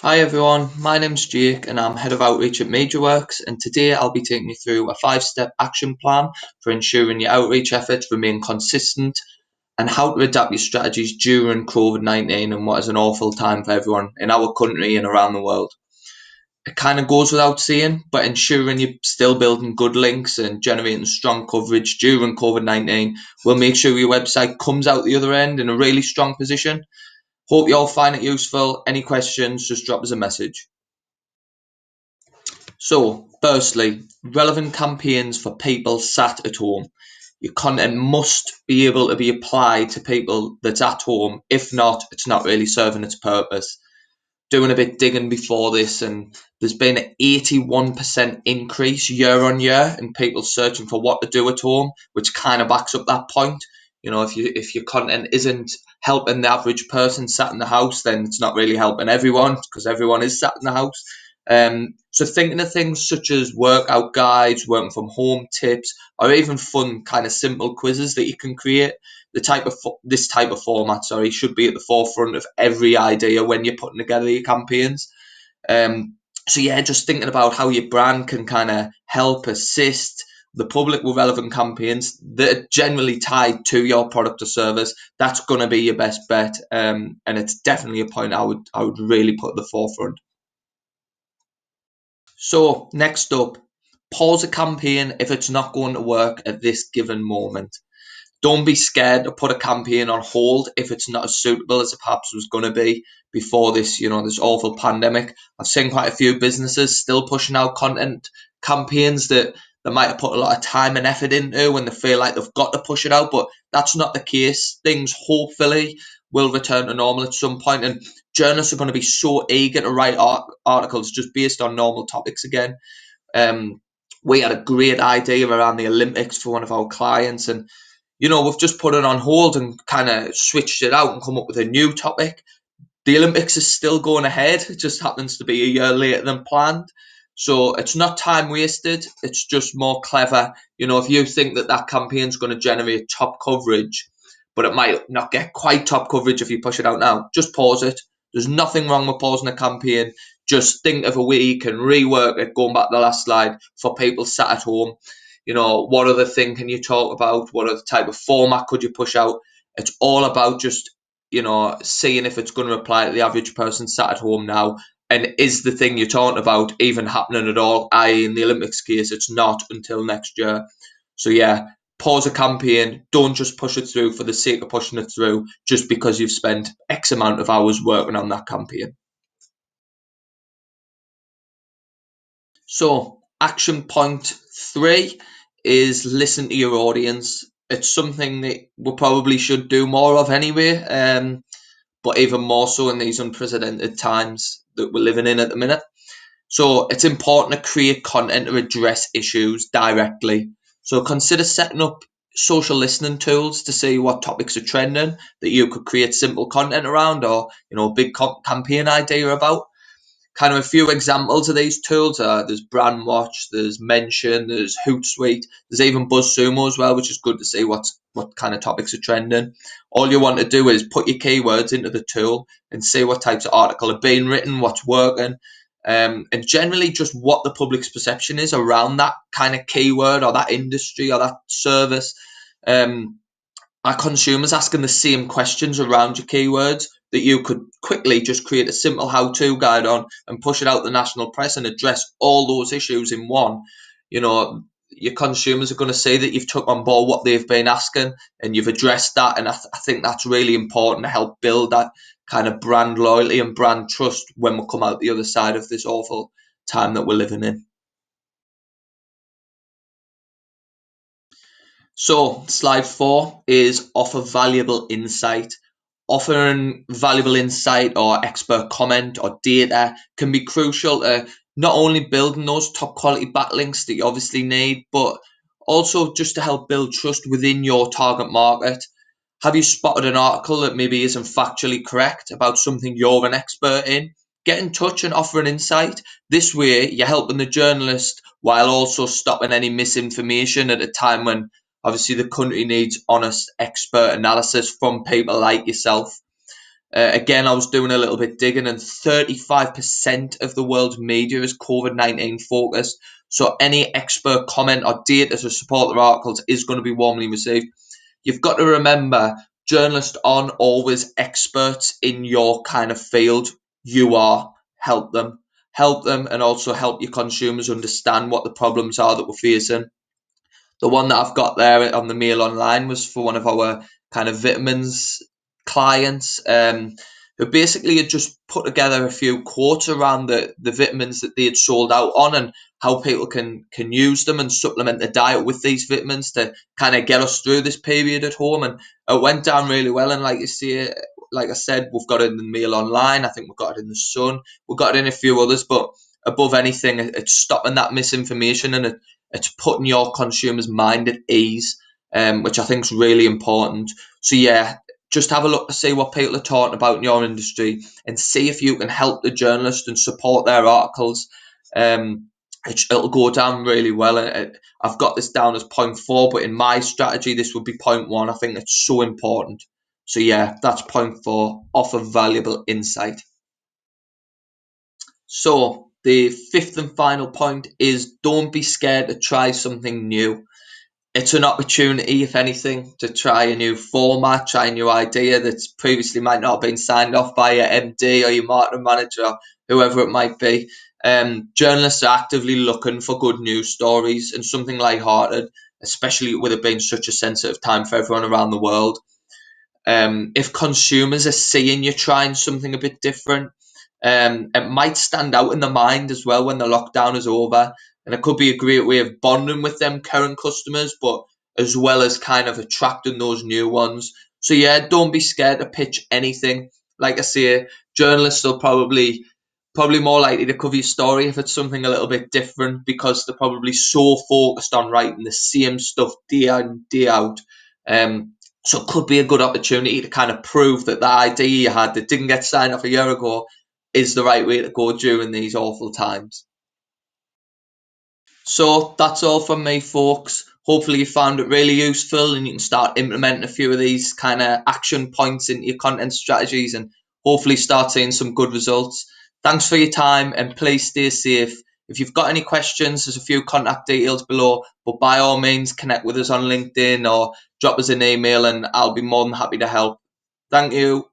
Hi everyone, my name's Jake and I'm Head of Outreach at MajorWorks, and today I'll be taking you through a 5-step action plan for ensuring your outreach efforts remain consistent and how to adapt your strategies during COVID-19 and what is an awful time for everyone in our country and around the world. It kind of goes without saying, but ensuring you're still building good links and generating strong coverage during COVID-19 will make sure your website comes out the other end in a really strong position. Hope you all find it useful. Any questions, just drop us a message. So, firstly, relevant campaigns for people sat at home. Your content must be able to be applied to people that's at home. If not, it's not really serving its purpose. Doing a bit digging before this, and there's been an 81% increase year on year in people searching for what to do at home, which kind of backs up that point. If your content isn't helping the average person sat in the house, then it's not really helping everyone because everyone is sat in the house. So thinking of things such as workout guides, working from home tips, or even fun kind of simple quizzes that you can create. This type of format, should be at the forefront of every idea when you're putting together your campaigns. Um, so yeah, just thinking about how your brand can kind of help assist the public with relevant campaigns that are generally tied to your product or service. That's going to be your best bet, and it's definitely a point I would really put at the forefront. So next up, pause a campaign if it's not going to work at this given moment. Don't be scared to put a campaign on hold if it's not as suitable as it perhaps was going to be before this awful pandemic. I've seen quite a few businesses still pushing out content campaigns that they might have put a lot of time and effort into when they feel like they've got to push it out, but that's not the case. Things hopefully will return to normal at some point, and journalists are going to be so eager to write articles just based on normal topics again. Um, we had a great idea around the Olympics for one of our clients, and we've just put it on hold and kind of switched it out and come up with a new topic. The Olympics is still going ahead. It just happens to be a year later than planned. So it's not time wasted. It's just more clever. If you think that campaign is going to generate top coverage, but it might not get quite top coverage if you push it out now, just pause it. There's nothing wrong with pausing a campaign. Just think of a way you can rework it, going back to the last slide, for people sat at home. What other thing can you talk about? What other type of format could you push out? It's all about just seeing if it's going to apply to the average person sat at home now. And is the thing you're talking about even happening at all? I.e., in the Olympics case, it's not until next year. So yeah, pause a campaign. Don't just push it through for the sake of pushing it through just because you've spent X amount of hours working on that campaign. So, action point 3 is listen to your audience. It's something that we probably should do more of anyway, but even more so in these unprecedented times that we're living in at the minute. So, it's important to create content to address issues directly. So, consider setting up social listening tools to see what topics are trending that you could create simple content around, or a big campaign idea about. Kind of a few examples of these tools are there's Brandwatch, there's Mention, there's Hootsuite, there's even BuzzSumo as well, which is good to see what kind of topics are trending. All you want to do is put your keywords into the tool and see what types of article are being written, what's working, and generally just what the public's perception is around that kind of keyword or that industry or that service. Um, are consumers asking the same questions around your keywords that you could quickly just create a simple how-to guide on and push it out to the national press and address all those issues in one? Your consumers are going to see that you've took on board what they've been asking and you've addressed that, and I think that's really important to help build that kind of brand loyalty and brand trust when we come out the other side of this awful time that we're living in. So, slide 4 is offer valuable insight. Offering valuable insight or expert comment or data can be crucial to not only building those top quality backlinks that you obviously need, but also just to help build trust within your target market. Have you spotted an article that maybe isn't factually correct about something you're an expert in? Get in touch and offer an insight. This way, you're helping the journalist while also stopping any misinformation at a time when obviously the country needs honest expert analysis from people like yourself. Again, I was doing a little bit digging, and 35% of the world's media is COVID-19 focused. So any expert comment or data to support their articles is going to be warmly received. You've got to remember, journalists aren't always experts in your kind of field. You are. Help them. Help them, and also help your consumers understand what the problems are that we're facing. The one that I've got there on the Mail Online was for one of our kind of vitamins clients, who basically had just put together a few quotes around the vitamins that they had sold out on, and how people can use them and supplement the diet with these vitamins to kind of get us through this period at home. And it went down really well. And like you see, like I said, we've got it in the Mail Online. I think we've got it in the Sun. We've got it in a few others, but above anything, it's stopping that misinformation, and it's putting your consumer's mind at ease, which I think is really important. So yeah, just have a look to see what people are talking about in your industry, and see if you can help the journalist and support their articles. It'll go down really well. And I've got this down as point 4, but in my strategy, this would be point 1. I think it's so important. So yeah, that's point 4. Offer valuable insight. So the fifth and final point is, don't be scared to try something new. It's an opportunity, if anything, to try a new format, try a new idea that's previously might not have been signed off by your MD or your marketing manager, or whoever it might be. Journalists are actively looking for good news stories and something light-hearted, especially with it being such a sensitive time for everyone around the world. If consumers are seeing you trying something a bit different, it might stand out in the mind as well when the lockdown is over, and it could be a great way of bonding with them current customers, but as well as kind of attracting those new ones. So yeah, don't be scared to pitch anything. Like I say, journalists are probably more likely to cover your story if it's something a little bit different, because they're probably so focused on writing the same stuff day in, day out. So it could be a good opportunity to kind of prove that the idea you had that didn't get signed off a year ago is the right way to go during these awful times. So that's all from me, folks. Hopefully you found it really useful, and you can start implementing a few of these kind of action points into your content strategies, and hopefully start seeing some good results. Thanks for your time, and please stay safe. If you've got any questions, there's a few contact details below, but by all means connect with us on LinkedIn or drop us an email, and I'll be more than happy to help. Thank you.